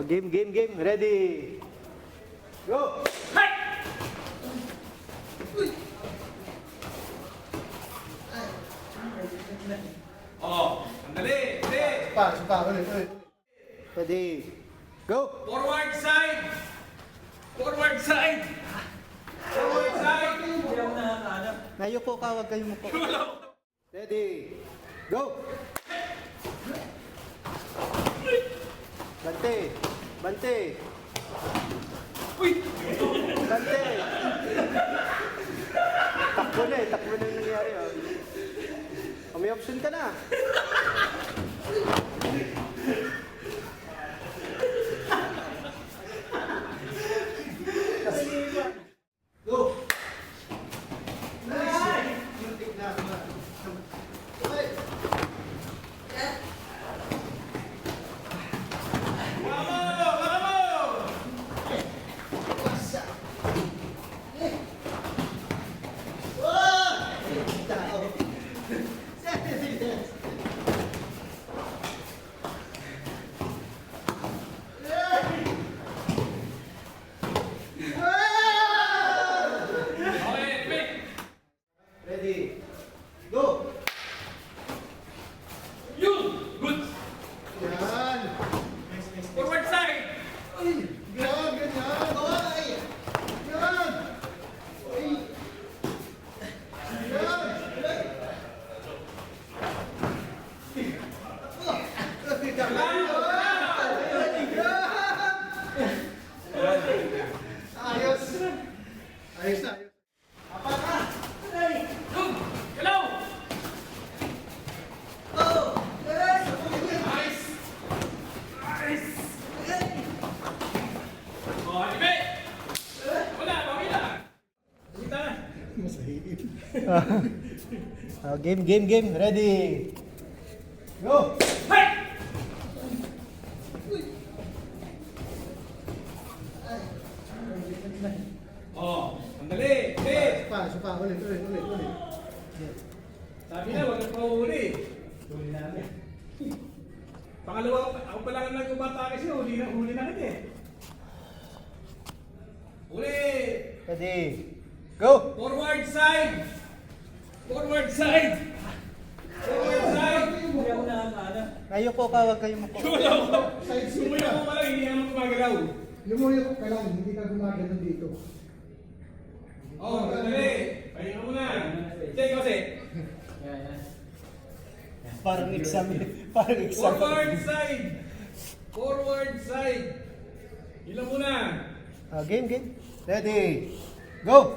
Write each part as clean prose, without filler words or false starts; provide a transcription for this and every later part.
Game. Ready. Go! Oh, andali, hindi. Ulit. Ready. Go! Forward side. Forward side. Forward side. Nayuko ka, huwag kayong muko. Ready. Go! Bante. Uy! Bante. Takbo na yung nangyari. Oh. May option ka na. Go! Ready. Go! Yun! Good! Yan! Forward side! Ganyan! Ay! Yan! Ay! Ayos na. Yun! Galaw! Nice! Oh, Ibe! Wala, bawi na! Kita na. Game. Ready. Go! Hey! Oh, andali! Hindi! Supa. Ulit. Sabi na, huwag kang pauuli. Pangalawa, ako pa lang ang nag-ubata kasi huli na kita eh. Uli! Ready. Go! Forward side! Forward side! Forward side! Nayuko ka, huwag kayong muko. Sumuyo ko pala, hindi naman gumagalaw. Lumuyo ka lang, hindi ka gumagano dito. Oh, sandali! Pahinga mo na! Check kasi! Parang exam. Forward side! Forward side! Ilan mo na? Game. Ready. Go!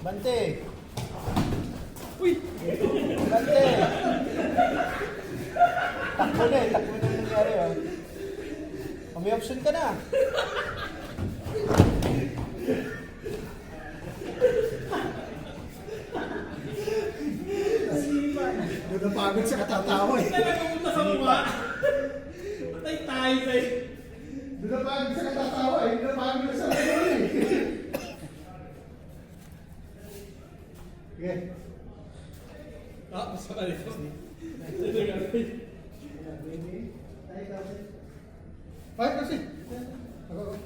Bante. Uy! Bante. Takbo na yung nangyari. Oh. May option ka na. Doon ang pagod sa katatawa eh. Hindi na pumunta sa mukha! Patay tayo sa'yo! Doon ang pagod sa katatawa eh. Doon ang pagod sa katatawa eh. Okay. Ah, basta ka dito. Five kasi. Ako.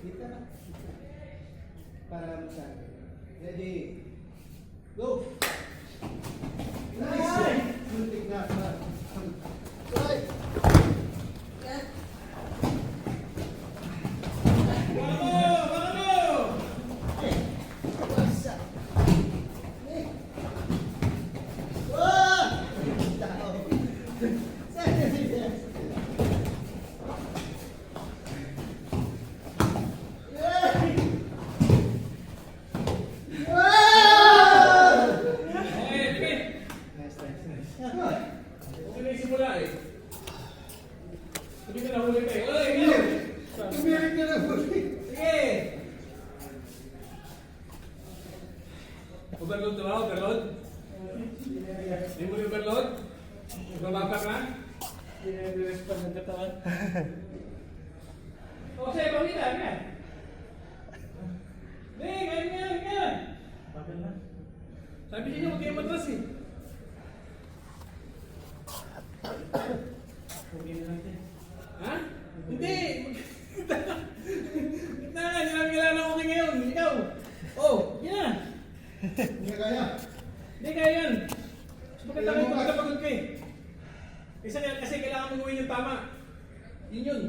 Dito na. Para masabi. Ready. Go! Nice! Muntik na. Right. Baka mo! Okay, Ibe! Nice. Okay na yung simula eh. Hindi ka nahuli pa eh. Uy, ikaw! Tumirik ka na huli. Sige! Overload na ba? Overload? Hindi mo overload? Bababa ka? Respond ng katawan. O, sige, pamita, ganyan. Hindi, ganyan. Bakit na? Sabi niyo, huwag kayo matras eh. Okay na natin. Ha? Hindi! Kailangan ko okay ngayon. Ikaw! Oh, yan na! Hindi kaya. Hindi kaya yan. So, pagkatapagod ka eh. Kasi kailangan mo gawin yung tama. Yun yun.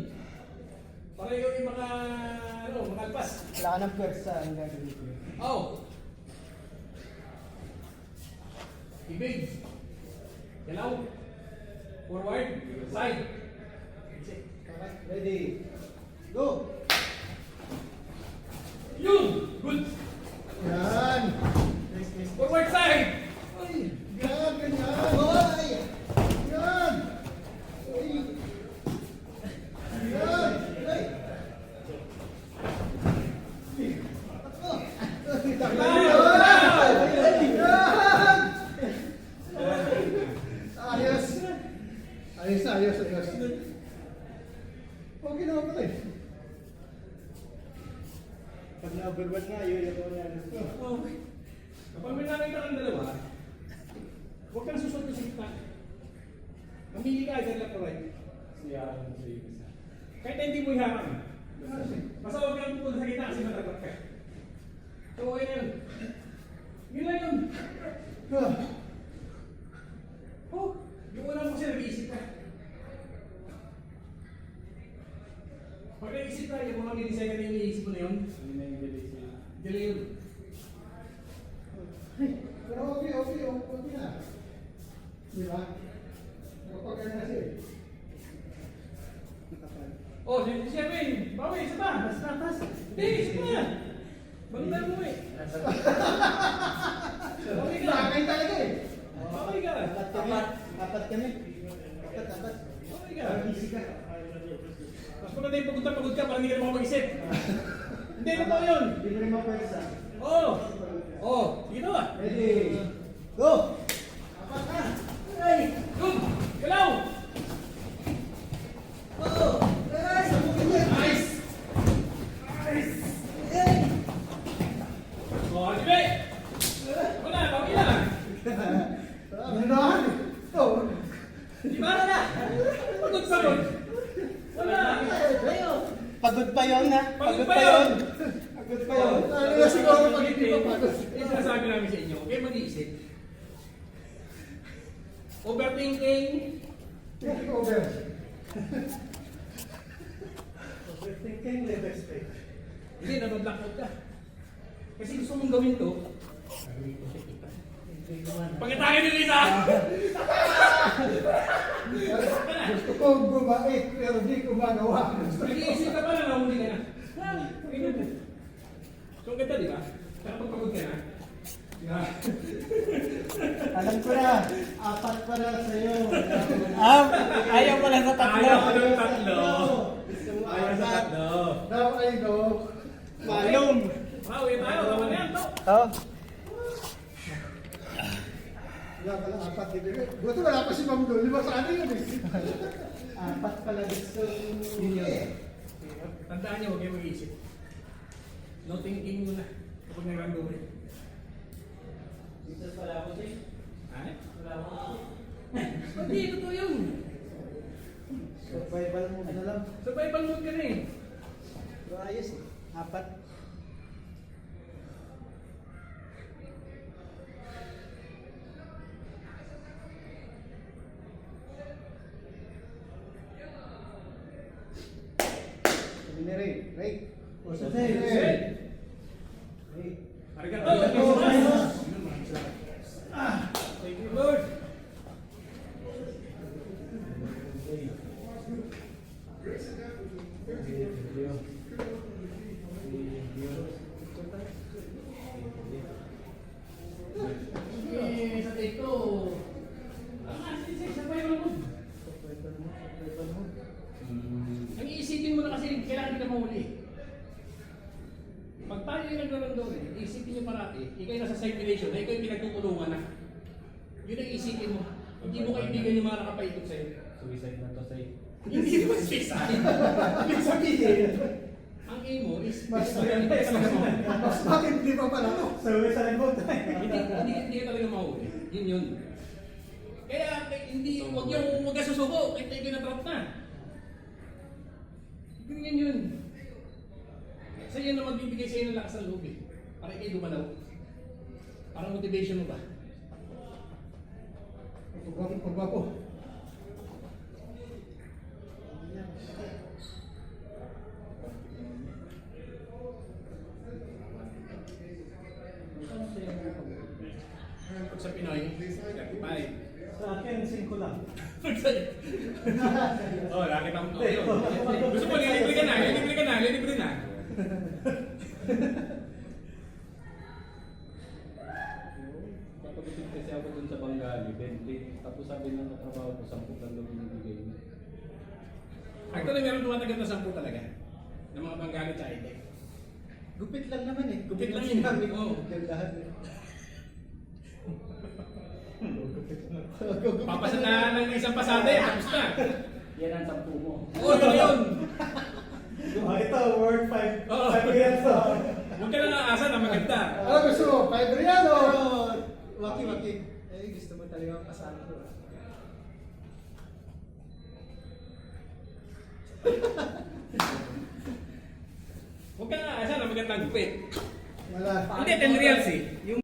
Para ikaw yung makalpas. Wala ka ng pwersa ang gagawin ko. Oh! Evade. Galaw. Forward. Side. Ready. Go! Yun! Good! Yan! Forward side! Ay! Yan! Ganyan! Ay! Yan! Ay! Yan! Ay! Ayos! Ayos na, ayos, ayos. Okay naman pala eh. Pag na-overwhelm nga, yun yung ano. Okay. Kapag may nakita kang dalawa, huwag kang susunod sa gitna. Mamili ka agad left or right. Siya sa iyo isa. Kahit hindi mo iharang. Basta huwag kang pupunta sa gitna kasi matagot ka. So okay na yun. Yun lang yun. Oh, yung una mo kasi nag-iisip ka. Pag nag-iisip ka, yung mga mini-second na yung iniisip mo na yun. Hindi na yung delay sila. Delay yun. Pero okay, okay, okay na. Di ba? Nakapagay na siya eh. Oh, si Kevin! Bawi, isa pa! Basta. Hindi, isa pa! Balitan mo eh. Bawi ka! Nakakay talaga eh. Bawi ka! Apat kami. Apat. Bawi ka! Busy ka. Mas maganda yung pagod ka para hindi ka na makapag-isip. Hindi, totoo yun! Hindi mo rin mapwersa. Oh! Oh! Sige na ba? Ready. Go! Good! Galaw! Nice! Nice! Oh, Jibe! Wala, bawi na! Ganahan eh. Ito. Di ba na? Pagod! Wala! Pagod pa yun, ha? Pagod pa yun! Pagod pa yun. Ano na siguro pag hindi pa pagod. Yung sinasabi namin sa inyo, kayo mag-iisip. Overthinking. Take over. Overthinking, never straight. Hindi, nabablock ka. Kasi gusto mong gawin to. Pagkatangin yung isa! Gusto ko bumait pero di ko magawa. Nag-iisip ka pa na, nahuli ka na. So, ang ganda, di ba? Kapag pagod ka na. Yeah. Alam ko na, apat pala sa'yo. Ayaw pala sa tatlo. Ayaw ko ng tatlo. Gusto mo Ayaw sa apat. tatlo. Now I know. Malum. Wow, uwi tayo. Tama na yan, to. Oh. Wala pala apat din. Buto wala pa si Ma'am Dol. Lima sa atin yun eh. Apat pala gusto. Yun. Tandaan niyo, huwag kayo mag-iisip. No thinking muna kapag nag-random. Dito pala ako din. Ay? Wala ako. Hindi, totoo yun. Survival mode na lang. Survival mode ka na eh. Pero ayos eh. Apat. Sabi ni Ray. Ray. O sa Ray. Ray. Arigato. Arigato. Thank you, Lord. Sa ito. Survival mode. Ang iisipin mo na kasi kailangan ka mahuli. Pag tayo yung naglalaro eh, isipin nyo parati, ikaw yung nasa simulation, na ikaw yung pinagtutulungan na. Yun ang isipin mo. Hindi mo kaibigan yung mga nakapaikot sa'yo. Suicide na to sa'yo. Hindi naman suicide. Ibig sabihin, ang aim mo is Mas mag-realize mo. Mas bakit di pa pala to? Survival mode. Hindi ka talaga mahuli. Yun yun. Kaya huwag ka susuko, kahit tayo na-trap na. Ganyan yun. Kasi yan na magbibigay sa'yo ng lakas ng loob eh. Para kayo dumalaw. Parang motivation mo ba? Pagwapo. Pag sa Pinoy, 35. Sa akin, 5 lang. Oh, nakita mo. Gusto mo, lilibre ka na. Kapag kasi ako dun sa Bangali, Bentley, tapos sabi ng katrabaho ko, 10 lang daw binibigay niya. Actually, meron tumatagal na 10 talaga. Ng mga Bangali sa high-tech. Gupit lang naman eh. Gupit lang yun. Sinabi ko. Oo. Gandahan eh. Papasa na ng isang pasada eh, tapos na. Yan ang 10 mo. Oo, yun. Ito, word 5. Oo. 5 years to. Huwag ka lang aasa na maganda. Ano gusto mo? 5 real o? Waki-waki. Eh, gusto mo talaga kasama ko. Huwag ka lang aasa na magandang gupit. Wala. Hindi, 10 reals eh. Yung